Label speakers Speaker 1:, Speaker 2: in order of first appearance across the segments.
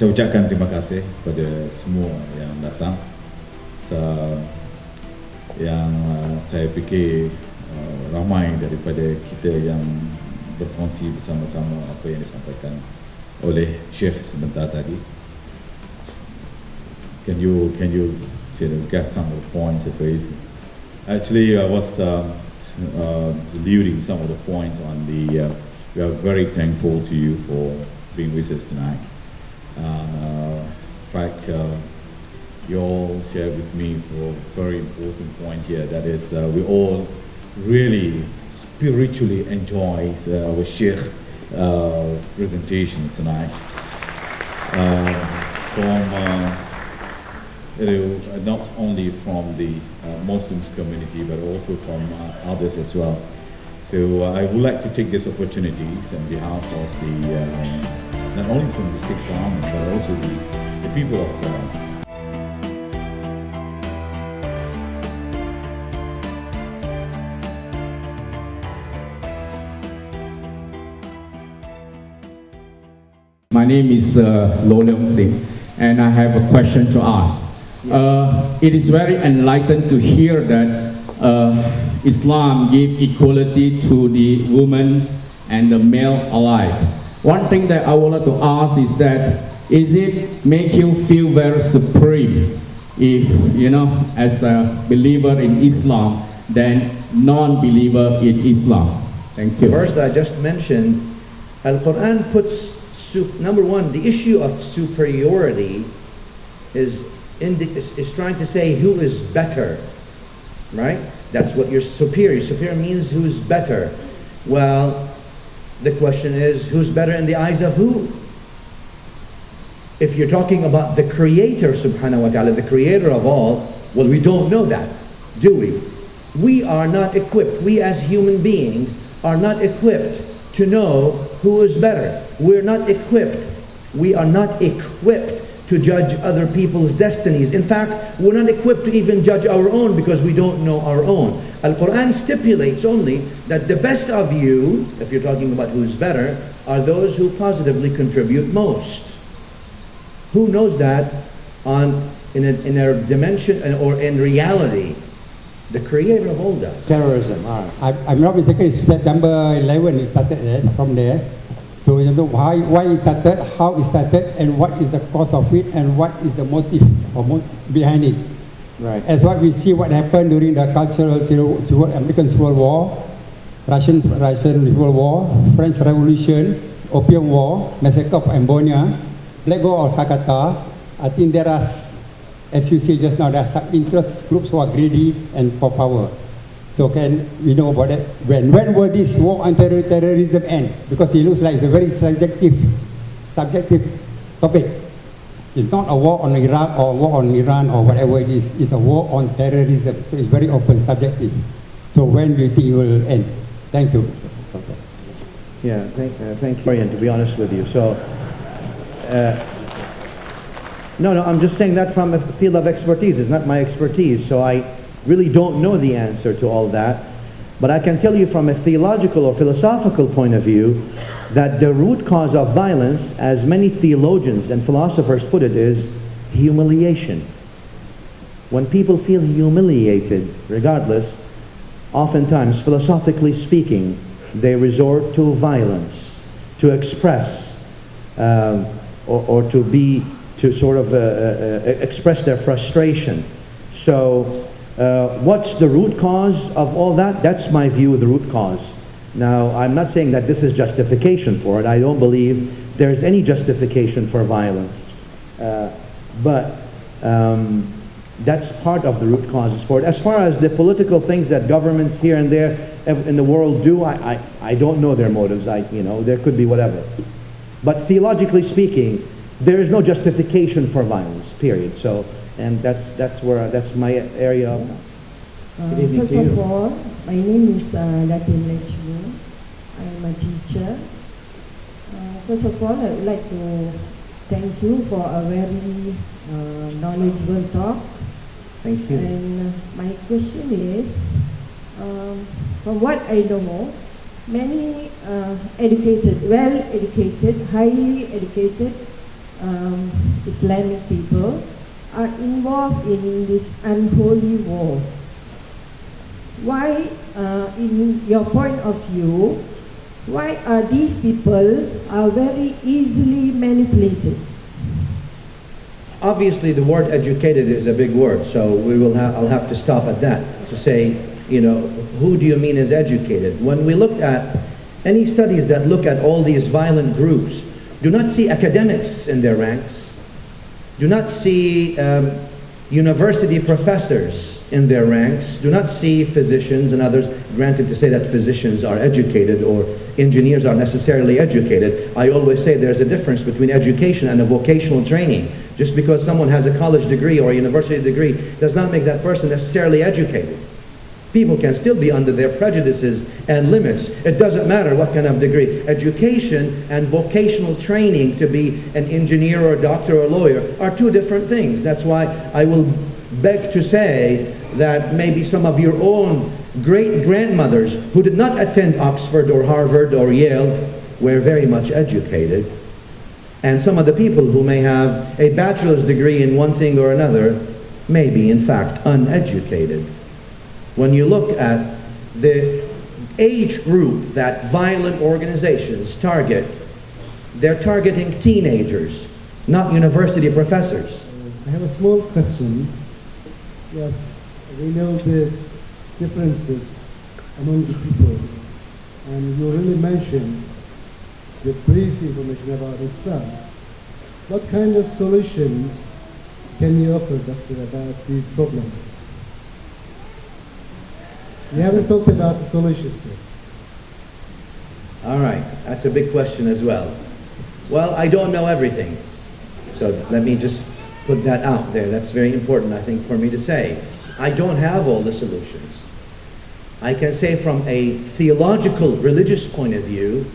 Speaker 1: Saya ucapkan terima kasih kepada semua yang datang. Yang saya fikir ramai daripada kita yang berkongsi bersama-sama apa yang disampaikan oleh Syekh sebentar tadi. Can you get some of the points at least? Actually, I was alluding some of the points on the. We are very thankful to you for being with us tonight. In fact, you all shared with me for a very important point here. That is, we all really spiritually enjoy our Shaykh presentation tonight. Not only from the Muslims community, but also from others as well. So I would like to take this opportunity on behalf of the, not only from the state government, but also the people of Perak.
Speaker 2: My name is Lo Leong Singh, and I have a question to ask. It is very enlightened to hear that Islam gives equality to the women and the male alike. One thing that I would like to ask is that, is it make you feel very supreme if, as a believer in Islam, than non-believer in Islam? Thank you.
Speaker 3: First, I just mentioned, Al-Quran puts, number one, the issue of superiority is trying to say who is better, right? That's what you're superior. Superior means who's better. Well, the question is, who's better in the eyes of who? If you're talking about the Creator, subhanahu wa ta'ala, the Creator of all, well, we don't know that, do we? We are not equipped. We as human beings are not equipped to know who is better. We're not equipped. We are not equipped to judge other people's destinies. In fact, we're not equipped to even judge our own because we don't know our own. Al-Quran stipulates only that the best of you, if you're talking about who's better, are those who positively contribute most. Who knows that in a dimension or in reality? The Creator of all does.
Speaker 4: Terrorism. I'm not mistaken, it's September 11 it started from there. So you know why it started, how it started, and what is the cause of it, and what is the motive behind it.
Speaker 3: Right.
Speaker 4: As what we see what happened during the American Civil War, Russian Civil War, French Revolution, Opium War, Massacre of Ambonia, Black War of Calcutta. I think there are, as you say just now, there are some interest groups who are greedy and for power. So can we know about that? When will this war on terrorism end? Because it looks like it's a very subjective topic. It's not a war on Iraq or war on Iran or whatever it is. It's a war on terrorism. So it's very open, subjective. So when do you think it will end? Thank you.
Speaker 3: Okay. Yeah, thank you. To be honest with you, so no, I'm just saying that from a field of expertise. It's not my expertise, so I really don't know the answer to all that. But I can tell you from a theological or philosophical point of view that the root cause of violence, as many theologians and philosophers put it, is humiliation. When people feel humiliated, regardless, oftentimes, philosophically speaking, they resort to violence to express or to sort of express their frustration. So what's the root cause of all that? That's my view of the root cause. Now, I'm not saying that this is justification for it. I don't believe there's any justification for violence. But that's part of the root causes for it. As far as the political things that governments here and there in the world do, I don't know their motives. There could be whatever. But theologically speaking, there is no justification for violence, period. So, and that's my area of.
Speaker 5: First of all, my name is Latin Ridzuan. I am a teacher. First of all, I would like to thank you for a very knowledgeable talk.
Speaker 3: Thank you.
Speaker 5: And my question is, from what I know, many educated, well-educated, highly educated Islamic people are involved in this unholy war. Why, in your point of view, why are these people very easily manipulated?
Speaker 3: Obviously, the word educated is a big word, so I'll have to stop at that to say, you know, who do you mean is educated? When we look at any studies that look at all these violent groups, do not see academics in their ranks, do not see university professors in their ranks, do not see physicians and others. Granted, to say that physicians are educated or engineers are necessarily educated, I always say there's a difference between education and a vocational training. Just because someone has a college degree or a university degree does not make that person necessarily educated. People can still be under their prejudices and limits. It doesn't matter what kind of degree. Education and vocational training to be an engineer or a doctor or a lawyer are two different things. That's why I will beg to say that maybe some of your own great-grandmothers who did not attend Oxford or Harvard or Yale were very much educated. And some of the people who may have a bachelor's degree in one thing or another may be, in fact, uneducated. When you look at the age group that violent organizations target, they're targeting teenagers, not university professors.
Speaker 6: I have a small question. Yes, we know the differences among the people, and you really mentioned the brief information about Islam. What kind of solutions can you offer, Doctor, about these problems? We haven't talked about the solutions yet.
Speaker 3: All right, that's a big question as well. Well, I don't know everything, so let me just put that out there. That's very important, I think, for me to say. I don't have all the solutions. I can say from a theological, religious point of view,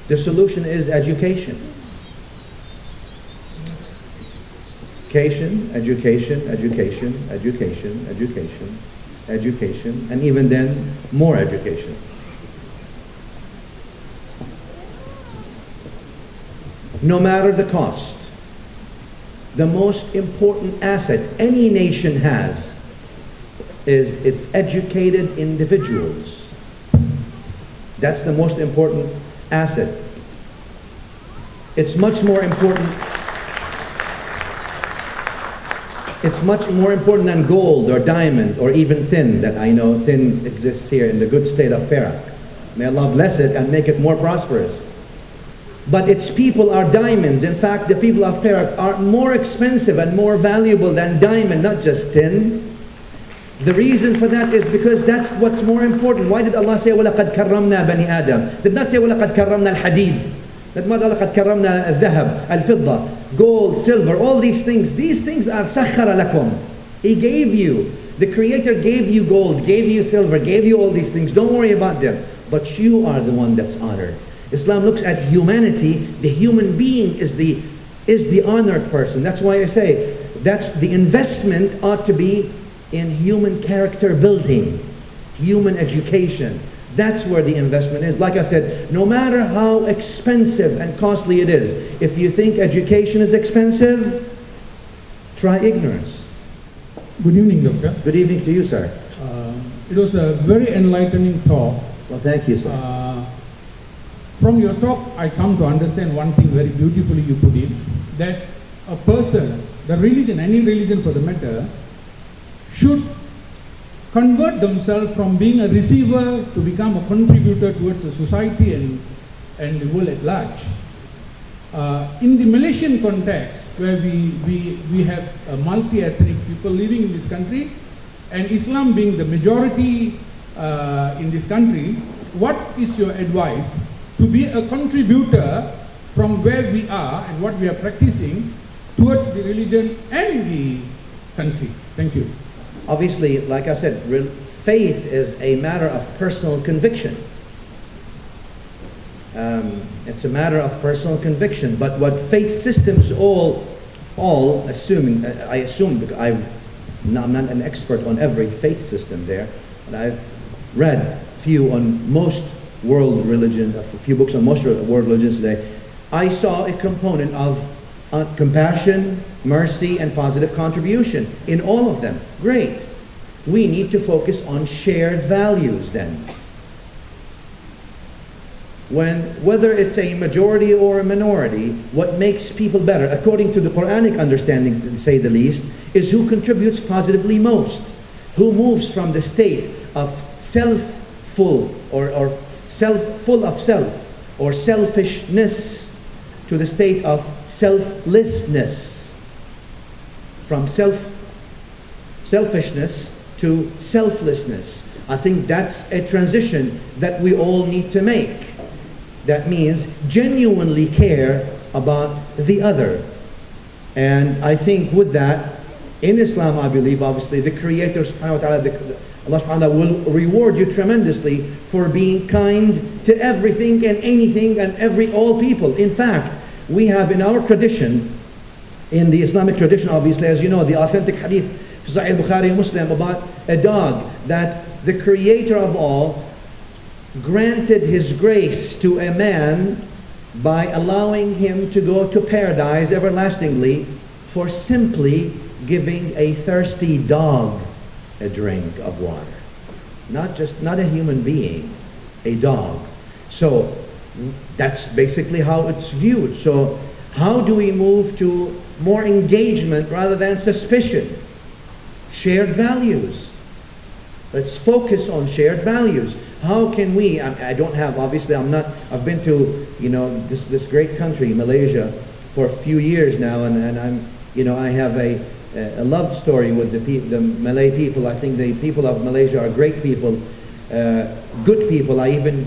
Speaker 3: the solution is education. Education, education, education, education, education, education, and even then, more education. No matter the cost, the most important asset any nation has is its educated individuals. That's the most important asset. It's much more important. It's much more important than gold or diamond or even tin, that I know tin exists here in the good state of Perak. May Allah bless it and make it more prosperous. But its people are diamonds. In fact, the people of Perak are more expensive and more valuable than diamond, not just tin. The reason for that is because that's what's more important. Why did Allah say, وَلَقَدْ كَرَّمْنَا بَنِي آدَمَ? Did not say, وَلَقَدْ كَرَّمْنَا الْحَدِيدِ. Did not لَقَدْ كَرَّمْنَا الذَّهَبَ الْفِضَّةِ, gold, silver, all these things. These things are سَخَّرَ لَكُمْ. He gave you. The Creator gave you gold, gave you silver, gave you all these things. Don't worry about them. But you are the one that's honored. Islam looks at humanity. The human being is the honored person. That's why I say that's the investment ought to be in human character building, human education. That's where the investment is. Like I said, no matter how expensive and costly it is, if you think education is expensive, try ignorance.
Speaker 7: Good evening, Doctor.
Speaker 3: Good evening to you, sir.
Speaker 7: It was a very enlightening talk.
Speaker 3: Well, thank you, sir.
Speaker 7: From your talk, I come to understand one thing very beautifully you put it, that a person, the religion, any religion for the matter, should convert themselves from being a receiver to become a contributor towards the society and the world at large. In the Malaysian context, where we have multi-ethnic people living in this country, and Islam being the majority in this country, what is your advice to be a contributor from where we are and what we are practicing towards the religion and the country? Thank you.
Speaker 3: Obviously, like I said, faith is a matter of personal conviction. It's a matter of personal conviction. But what faith systems all assuming, I assume, because I'm not an expert on every faith system there, but I've read a few on most world religions, a few books on most world religions today. I saw a component of compassion, mercy, and positive contribution in all of them. Great. We need to focus on shared values then. Whether it's a majority or a minority, what makes people better, according to the Quranic understanding, to say the least, is who contributes positively most, who moves from the state of self-full or full of self or selfishness to the state of selflessness, from selfishness to selflessness. I think that's a transition that we all need to make. That means genuinely care about the other. And I think with that, in Islam, I believe, obviously, the Creator subhanahu wa ta'ala, Allah subhanahu wa ta'ala will reward you tremendously for being kind to everything and anything and all people. In fact, we have in our tradition, in the Islamic tradition, obviously, as you know, the authentic hadith, Sahih Bukhari and Muslim, about a dog that the Creator of all granted His grace to a man by allowing him to go to paradise everlastingly for simply giving a thirsty dog a drink of water. Not a human being, a dog. So that's basically how it's viewed. So how do we move to more engagement rather than suspicion? Shared values. Let's focus on shared values. How can we, I don't have, obviously I've been to, this great country, Malaysia, for a few years now, and I'm, I have a love story with the Malay people. I think the people of Malaysia are great people, good people. I even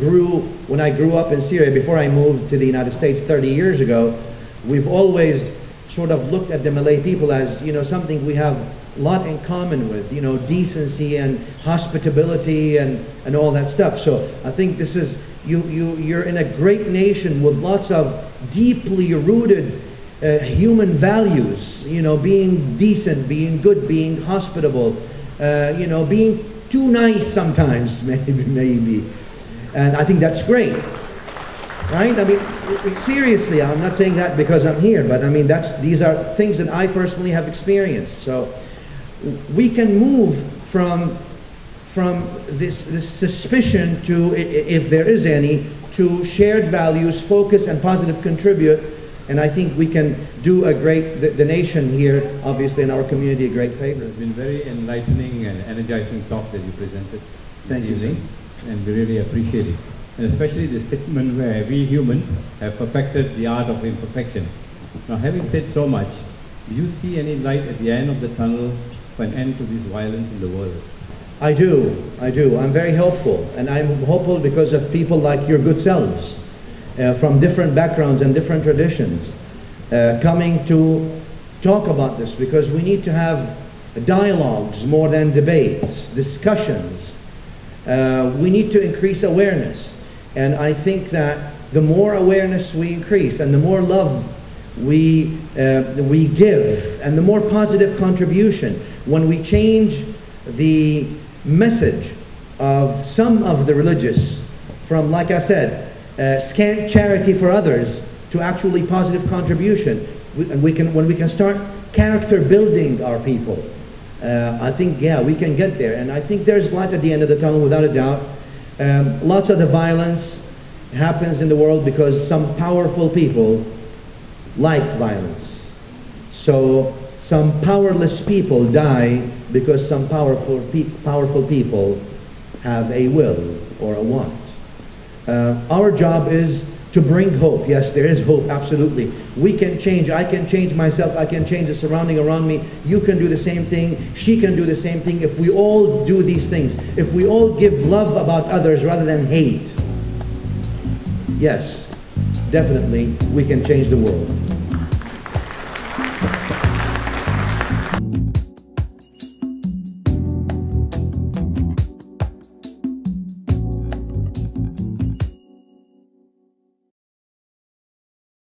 Speaker 3: when I grew up in Syria, before I moved to the United States 30 years ago, we've always sort of looked at the Malay people as, something we have a lot in common with, decency and hospitality and all that stuff. So I think this is, you're in a great nation with lots of deeply rooted human values, being decent, being good, being hospitable, being too nice sometimes, maybe. And I think that's great, right? I mean, seriously, I'm not saying that because I'm here, but I mean, these are things that I personally have experienced. So we can move from this suspicion to, if there is any, to shared values, focus, and positive contribute. And I think we can do the nation here, obviously, in our community, a great favor.
Speaker 8: It's been very enlightening and energizing talk that you presented
Speaker 3: Thank you, sir.
Speaker 8: And we really appreciate it. And especially the statement where we humans have perfected the art of imperfection. Now, having said so much, do you see any light at the end of the tunnel for an end to this violence in the world?
Speaker 3: I do. I'm very hopeful. And I'm hopeful because of people like your good selves. From different backgrounds and different traditions, coming to talk about this, because we need to have dialogues more than debates, discussions. We need to increase awareness. And I think that the more awareness we increase and the more love we give and the more positive contribution, when we change the message of some of the religious from, like I said, scant charity for others to actually positive contribution, when we can start character building our people, I think, we can get there. And I think there's light at the end of the tunnel, without a doubt. Lots of the violence happens in the world because some powerful people like violence. So some powerless people die because some powerful people have a will or a want. Our job is to bring hope. Yes, there is hope, absolutely. We can change. I can change myself. I can change the surrounding around me. You can do the same thing. She can do the same thing. If we all do these things, if we all give love about others rather than hate, yes, definitely we can change the world.